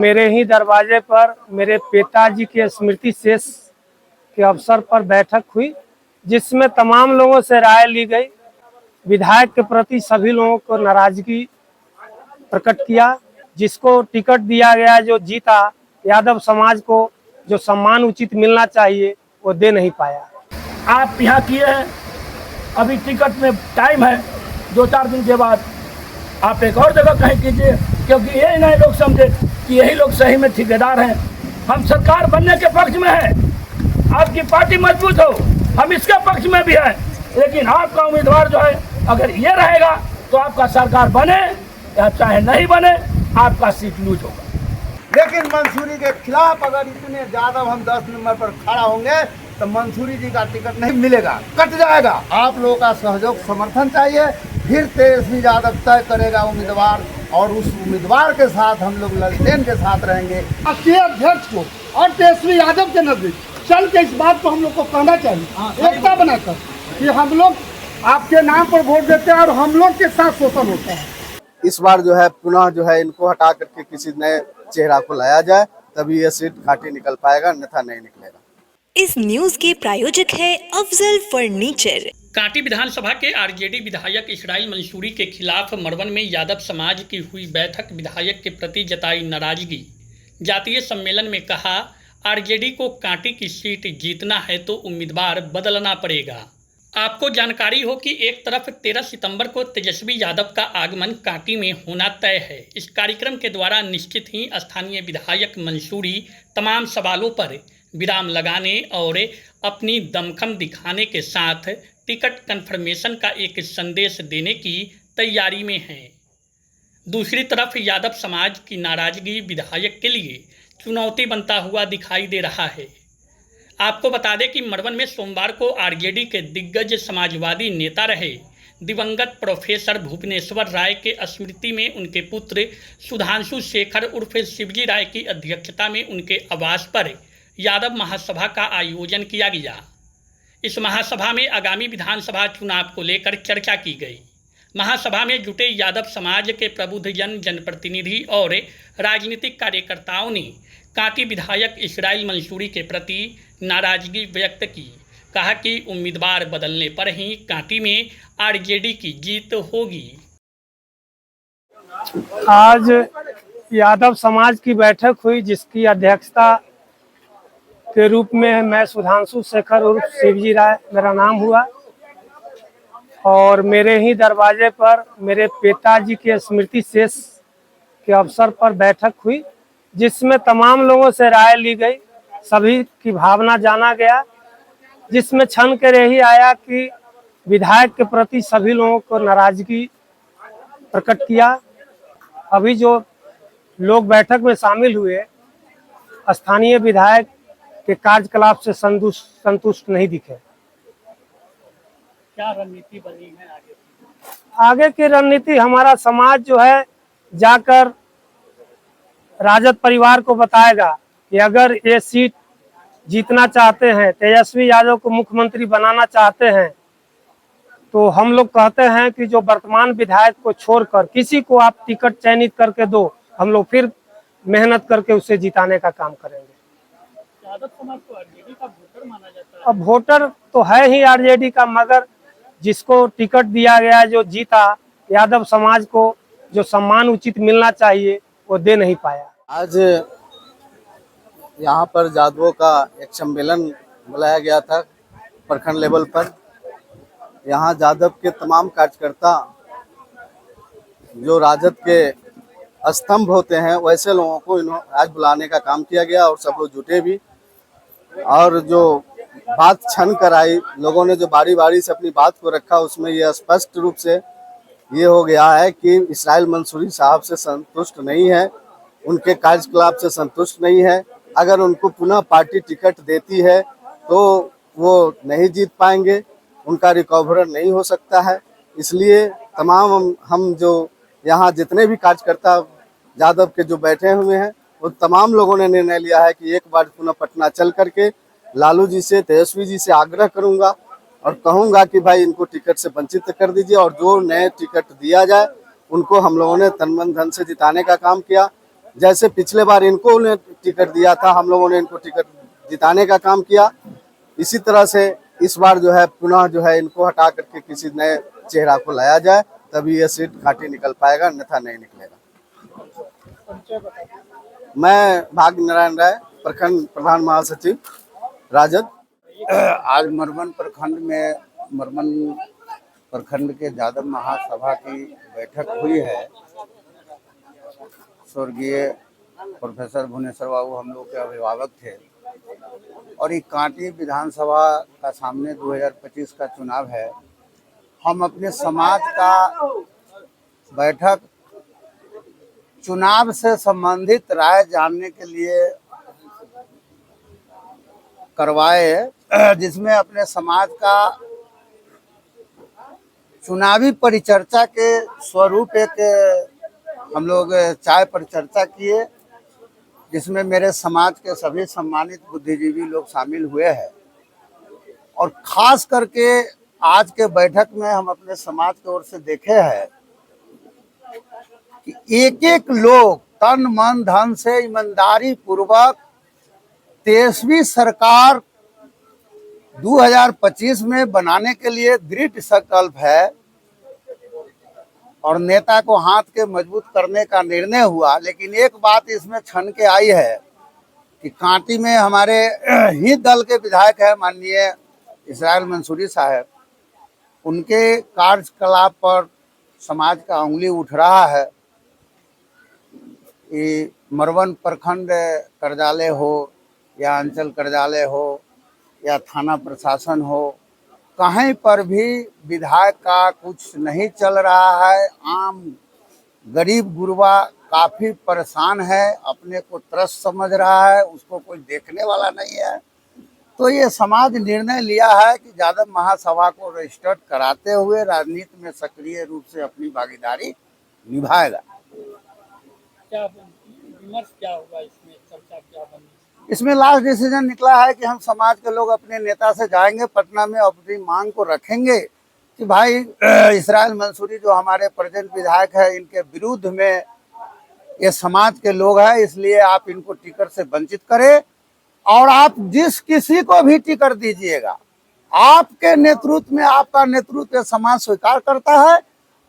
मेरे ही दरवाजे पर मेरे पिताजी के स्मृति शेष के अवसर पर बैठक हुई, जिसमें तमाम लोगों से राय ली गई। विधायक के प्रति सभी लोगों को नाराजगी प्रकट किया। जिसको टिकट दिया गया, जो जीता, यादव समाज को जो सम्मान उचित मिलना चाहिए वो दे नहीं पाया। आप यहाँ किए हैं, अभी टिकट में टाइम है, 2-4 दिन के बाद आप एक और जगह कहीं कीजिए, क्योंकि ये नए लोग समझे कि यही लोग सही में ठेकेदार हैं। हम सरकार बनने के पक्ष में हैं, आपकी पार्टी मजबूत हो, हम इसके पक्ष में भी हैं, लेकिन आपका उम्मीदवार जो है अगर ये रहेगा तो आपका सरकार बने या चाहे नहीं बने, आपका सीट लूज होगा। लेकिन मंसूरी के खिलाफ अगर इतने ज्यादा हम 10 नंबर पर खड़ा होंगे तो मंसूरी जी का टिकट नहीं मिलेगा, कट जाएगा। आप लोगों का सहयोग समर्थन चाहिए, फिर तेजस्वी यादव तय करेगा उम्मीदवार, और उस उम्मीदवार के साथ हम लोग ललटेन के साथ रहेंगे। के अध्यक्ष को और तेजस्वी यादव के नजदीक चल के इस बात को हम लोग को कहना चाहिए, एकता बनाकर कि हम लोग आपके नाम पर वोट देते हैं और हम लोग के साथ शोषण होता है। इस बार जो है पुनः जो है इनको हटा करके किसी नए चेहरा को लाया जाए, तभी ये सीट खाटी निकल पाएगा, अन्यथा नहीं निकलेगा। इस न्यूज के प्रायोजक है अफजल फर्नीचर। कांटी विधानसभा के आरजेडी विधायक इसराइल मंसूरी के खिलाफ मरवन में यादव समाज की हुई बैठक, विधायक के प्रति जताई नाराजगी। जातीय सम्मेलन में कहा, आरजेडी को कांटी की सीट जीतना है तो उम्मीदवार बदलना पड़ेगा। आपको जानकारी हो कि एक तरफ 13 सितंबर को तेजस्वी यादव का आगमन कांटी में होना तय है। इस कार्यक्रम के द्वारा निश्चित ही स्थानीय विधायक मंसूरी तमाम सवालों पर विराम लगाने और अपनी दमखम दिखाने के साथ टिकट कन्फर्मेशन का एक संदेश देने की तैयारी में हैं। दूसरी तरफ यादव समाज की नाराजगी विधायक के लिए चुनौती बनता हुआ दिखाई दे रहा है। आपको बता दें कि मरवन में सोमवार को आरजेडी के दिग्गज समाजवादी नेता रहे दिवंगत प्रोफेसर भुवनेश्वर राय के स्मृति में उनके पुत्र सुधांशु शेखर उर्फ शिवजी राय की अध्यक्षता में उनके आवास पर यादव महासभा का आयोजन किया गया। इस महासभा में आगामी विधानसभा चुनाव को लेकर चर्चा की गई। महासभा में जुटे यादव समाज के प्रबुद्धजन, जनप्रतिनिधि और राजनीतिक कार्यकर्ताओं ने कांटी विधायक इसराइल मंसूरी के प्रति नाराजगी व्यक्त की। कहा कि उम्मीदवार बदलने पर ही कांटी में आरजेडी की जीत होगी। आज यादव समाज की बैठक हुई, जिसकी अध्यक्षता के रूप में मैं सुधांशु शेखर उर्फ शिवजी राय मेरा नाम हुआ, और मेरे ही दरवाजे पर मेरे पिताजी के स्मृति शेष के अवसर पर बैठक हुई, जिसमें तमाम लोगों से राय ली गई, सभी की भावना जाना गया, जिसमें क्षण के रही आया कि विधायक के प्रति सभी लोगों को नाराजगी प्रकट किया। अभी जो लोग बैठक में शामिल हुए, स्थानीय विधायक के कार्यकलाप से संतुष्ट नहीं दिखे। क्या रणनीति बनी है आगे? आगे की रणनीति, हमारा समाज जो है जाकर राजद परिवार को बताएगा कि अगर ये सीट जीतना चाहते हैं, तेजस्वी यादव को मुख्यमंत्री बनाना चाहते हैं, तो हम लोग कहते हैं कि जो वर्तमान विधायक को छोड़कर किसी को आप टिकट चयनित करके दो, हम लोग फिर मेहनत करके उसे जिताने का काम करेंगे। यादव समाज को आरजेडी का वोटर माना जाता है। अब वोटर तो है ही आरजेडी का, मगर जिसको टिकट दिया गया, जो जीता, यादव समाज को जो सम्मान उचित मिलना चाहिए वो दे नहीं पाया। आज यहाँ पर यादवों का एक सम्मेलन बुलाया गया था प्रखंड लेवल पर। यहाँ यादव के तमाम कार्यकर्ता, जो राजद के स्तंभ होते हैं, वैसे लोगों को आज बुलाने का काम किया गया और सब लोग जुटे भी। और जो बात छन कर आई, लोगों ने जो बारी बारी से अपनी बात को रखा, उसमें ये स्पष्ट रूप से ये हो गया है कि इसराइल मंसूरी साहब से संतुष्ट नहीं है, उनके कार्यकलाप से संतुष्ट नहीं है। अगर उनको पुनः पार्टी टिकट देती है तो वो नहीं जीत पाएंगे, उनका रिकवर नहीं हो सकता है। इसलिए तमाम हम जो यहाँ जितने भी कार्यकर्ता यादव के जो बैठे हुए हैं, वो तमाम लोगों ने निर्णय लिया है कि एक बार पुनः पटना चल करके लालू जी से, तेजस्वी जी से आग्रह करूंगा और कहूंगा कि भाई इनको टिकट से वंचित कर दीजिए, और जो नए टिकट दिया जाए उनको हम लोगों ने तन मन धन से जिताने का काम किया। जैसे पिछले बार इनको ने टिकट दिया था, हम लोगों ने इनको टिकट जिताने का काम किया, इसी तरह से इस बार जो है पुनः जो है इनको हटा करके किसी नए चेहरा को लाया जाए, तभी ये सीट खाटी निकल पाएगा, अन्यथा नहीं निकलेगा। मैं भाग्य नारायण राय, प्रखंड प्रधान महासचिव राजद। आज मरवन प्रखंड में मरवन प्रखंड के यादव महासभा की बैठक हुई है। स्वर्गीय प्रोफेसर भुवनेश्वर बाबू हम लोग के अभिभावक थे और ये कांटी विधानसभा का सामने 2025 का चुनाव है। हम अपने समाज का बैठक चुनाव से संबंधित राय जानने के लिए करवाए, जिसमें अपने समाज का चुनावी परिचर्चा के स्वरूप एक हम लोग चाय पर चर्चा किए, जिसमें मेरे समाज के सभी सम्मानित बुद्धिजीवी लोग शामिल हुए हैं। और खास करके आज के बैठक में हम अपने समाज की ओर से देखे हैं कि एक एक लोग तन मन धन से ईमानदारी पूर्वक 23वीं सरकार 2025 में बनाने के लिए दृढ़ संकल्प है और नेता को हाथ के मजबूत करने का निर्णय हुआ। लेकिन एक बात इसमें छन के आई है कि कांटी में हमारे ही दल के विधायक है माननीय इसराइल मंसूरी साहब, उनके कार्यकलाप पर समाज का उंगली उठ रहा है। ये मरवन प्रखंड कार्यालय हो या अंचल कार्यालय हो या थाना प्रशासन हो, कहीं पर भी विधायक का कुछ नहीं चल रहा है। आम गरीब गुरबा काफी परेशान है, अपने को त्रस्त समझ रहा है, उसको कोई देखने वाला नहीं है। तो ये समाज निर्णय लिया है कि यादव महासभा को रजिस्टर्ड कराते हुए राजनीति में सक्रिय रूप से अपनी भागीदारी निभाएगा। क्या विमर्श क्या होगा इसमें, चर्चा क्या बनी? इसमें लास्ट डिसीजन निकला है कि हम समाज के लोग अपने नेता से जाएंगे पटना में, अपनी मांग को रखेंगे कि भाई इसराइल मंसूरी जो हमारे प्रेजेंट विधायक है, इनके विरुद्ध में ये समाज के लोग हैं, इसलिए आप इनको टिकट से वंचित करें और आप जिस किसी को भी टिकट दीजिएगा, आपके नेतृत्व में, आपका नेतृत्व समाज स्वीकार करता है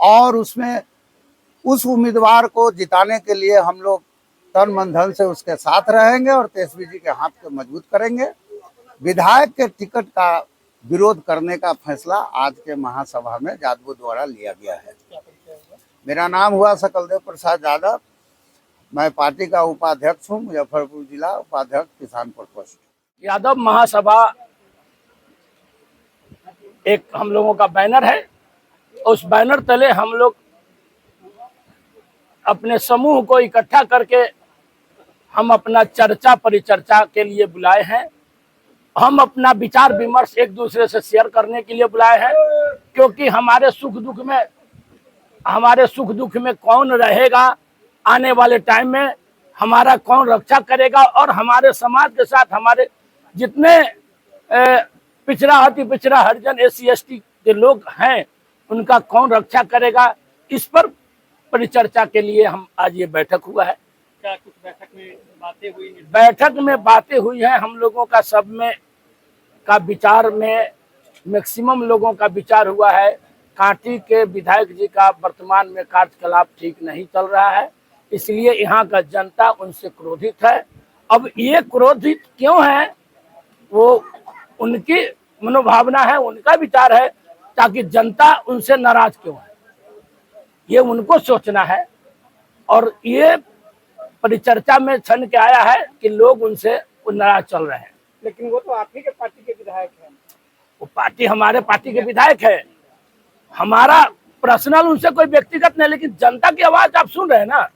और उसमें उस उम्मीदवार को जिताने के लिए हम लोग तन मन धन से उसके साथ रहेंगे और तेजस्वी जी के हाथ को मजबूत करेंगे। विधायक के टिकट का विरोध करने का फैसला आज के महासभा में यादवों द्वारा लिया गया है। मेरा नाम हुआ सकलदेव प्रसाद यादव, मैं पार्टी का उपाध्यक्ष हूँ, मुजफ्फरपुर जिला उपाध्यक्ष किसान प्रकोष्ठ। यादव महासभा एक हम लोगों का बैनर है, उस बैनर तले हम लोग अपने समूह को इकट्ठा करके हम अपना चर्चा परिचर्चा के लिए बुलाए हैं। हम अपना विचार विमर्श एक दूसरे से शेयर करने के लिए बुलाए हैं, क्योंकि हमारे सुख दुख में कौन रहेगा, आने वाले टाइम में हमारा कौन रक्षा करेगा और हमारे समाज के साथ हमारे जितने पिछड़ा हरिजन SC ST के लोग हैं, उनका कौन रक्षा करेगा, इस पर परिचर्चा के लिए हम आज ये बैठक हुआ है। क्या कुछ बैठक में बातें हुई? बैठक में बातें हुई हैं, हम लोगों का सब में का विचार में मैक्सिमम लोगों का विचार हुआ है। कांटी के विधायक जी का वर्तमान में कार्यकलाप ठीक नहीं चल रहा है, इसलिए यहाँ का जनता उनसे क्रोधित है। अब ये क्रोधित क्यों है, वो उनकी मनोभावना है, उनका विचार है, ताकि जनता उनसे नाराज क्यों है ये उनको सोचना है। और ये परिचर्चा में छन के आया है कि लोग उनसे नाराज चल रहे हैं। लेकिन वो तो आप ही के पार्टी के विधायक हैं। वो पार्टी हमारे पार्टी के विधायक है, हमारा पर्सनल उनसे कोई व्यक्तिगत नहीं, लेकिन जनता की आवाज आप सुन रहे हैं ना,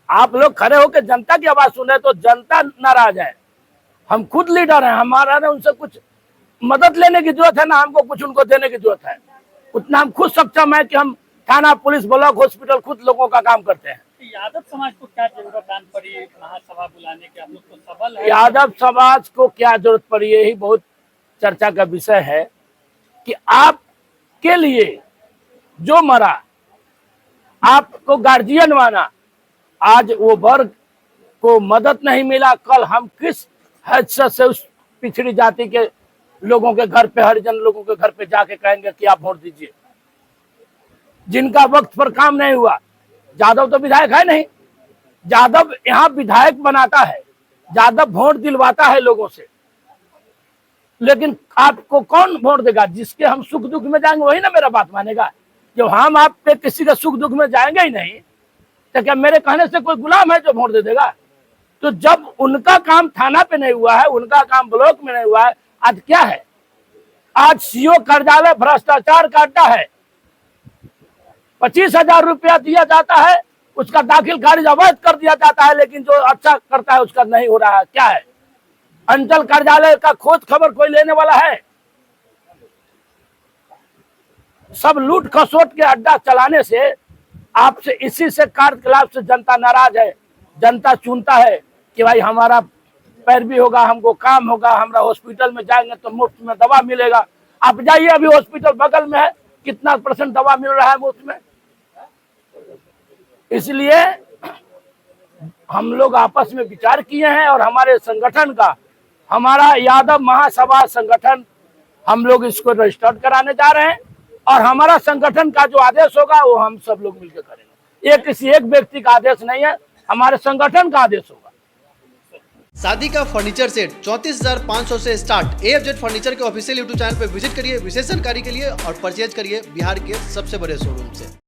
आप लोग खड़े होकर जनता की आवाज सुन रहे हैं, तो जनता नाराज है। हम खुद लीडर हैं, हमारा ना उनसे कुछ मदद लेने की जरूरत है ना हमको कुछ उनको देने की जरूरत है। उतना हम खुद सक्षम है कि हम थाना, पुलिस, ब्लॉक, हॉस्पिटल खुद लोगों का काम करते हैं। यादव समाज को क्या जरूरत आन पड़ी महासभा बुलाने की? हम लोग तो सबल है। यादव समाज को क्या जरूरत पड़ी, यही बहुत चर्चा का विषय है कि आपके लिए जो मरा, आपको गार्जियन माना, आज वो वर्ग को मदद नहीं मिला, कल हम किस हैसियत से उस पिछड़ी जाति के लोगों के घर पे, हरिजन लोगों के घर पे जाके कहेंगे कि आप वोट दीजिए, जिनका वक्त पर काम नहीं हुआ। यादव तो विधायक है नहीं, यादव यहाँ विधायक बनाता है, यादव वोट दिलवाता है लोगों से, लेकिन आपको कौन वोट देगा? जिसके हम सुख दुख में जाएंगे वही ना मेरा बात मानेगा। जब हम आप पे किसी के सुख दुख में जाएंगे ही नहीं, तो क्या मेरे कहने से कोई गुलाम है जो वोट दे देगा? तो जब उनका काम थाना पे नहीं हुआ है, उनका काम ब्लॉक में नहीं हुआ है, आज क्या है? आज सीओ कार्यालय भ्रष्टाचार का अड्डा है। 25,000 रुपया दिया जाता है, उसका दाखिल खारिज अवैध कर दिया जाता है, लेकिन जो अच्छा करता है उसका नहीं हो रहा है। क्या है? अंचल कार्यालय का खोज खबर कोई लेने वाला है? सब लूट खसोट के अड्डा चलाने से, आपसे इसी से कार्यकलाप से जनता नाराज है। जनता चुनता है कि भाई हमारा पैरवी होगा, हमको काम होगा, हमरा हॉस्पिटल में जाएंगे तो मुफ्त में दवा मिलेगा। आप जाइए, अभी हॉस्पिटल बगल में है, कितना % दवा मिल रहा है मुफ्त में। इसलिए हम लोग आपस में विचार किए हैं और हमारे संगठन का, हमारा यादव महासभा संगठन, हम लोग इसको रजिस्टर्ड कराने जा रहे हैं और हमारा संगठन का जो आदेश होगा वो हम सब लोग मिलकर करेंगे। ये किसी एक व्यक्ति का आदेश नहीं है, हमारे संगठन का आदेश होगा। शादी का फर्नीचर सेट 34,500 से स्टार्ट। AFZ फर्नीचर के ऑफिशियल YouTube चैनल पर विजिट करिए विशेष जानकारी के लिए और परचेज करिए बिहार के सबसे बड़े शोरूम से।